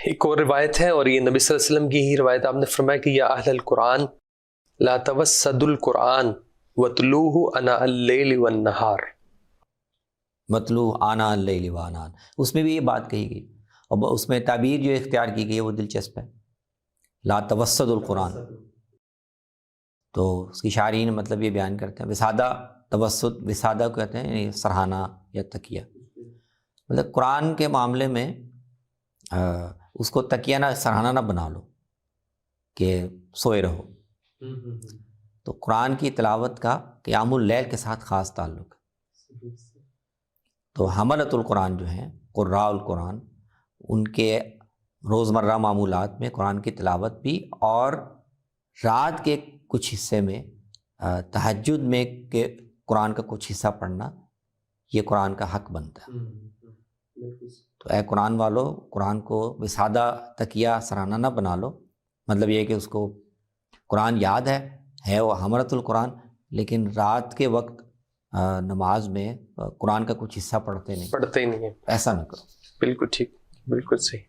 ایک اور روایت ہے، اور یہ نبی صلی اللہ علیہ وسلم کی ہی روایت، آپ نے فرمایا کہ یا اہل القرآن لا توسدوا القرآن واتلوہ انا اللیل والنہار. مطلوع آنا اللیل وانان، اس میں بھی یہ بات کہی گئی، اور اس میں تعبیر جو اختیار کی گئی ہے وہ دلچسپ ہے، لا توسد القرآن. تو اس کی شارحین مطلب یہ بیان کرتے ہیں، وسادہ توسط، وسادہ کو کہتے ہیں سرہانہ یا تکیہ، مطلب قرآن کے معاملے میں اس کو تکیہ نہ سرہانہ نہ بنا لو کہ سوئے رہو. تو قرآن کی تلاوت کا قیام اللیل کے ساتھ خاص تعلق ہے. تو حملۃ القرآن جو ہیں، قراء القرآن، ان کے روزمرہ معمولات میں قرآن کی تلاوت بھی، اور رات کے کچھ حصے میں تہجد میں کہ قرآن کا کچھ حصہ پڑھنا، یہ قرآن کا حق بنتا ہے. تو اے قرآن والو، قرآن کو وسادہ تکیہ سرہانہ نہ بنا لو، مطلب یہ کہ اس کو قرآن یاد ہے وہ حملۃ القرآن، لیکن رات کے وقت نماز میں قرآن کا کچھ حصہ پڑھتے نہیں ہیں. ایسا نہ کرو. بالکل ٹھیک، بالکل صحیح.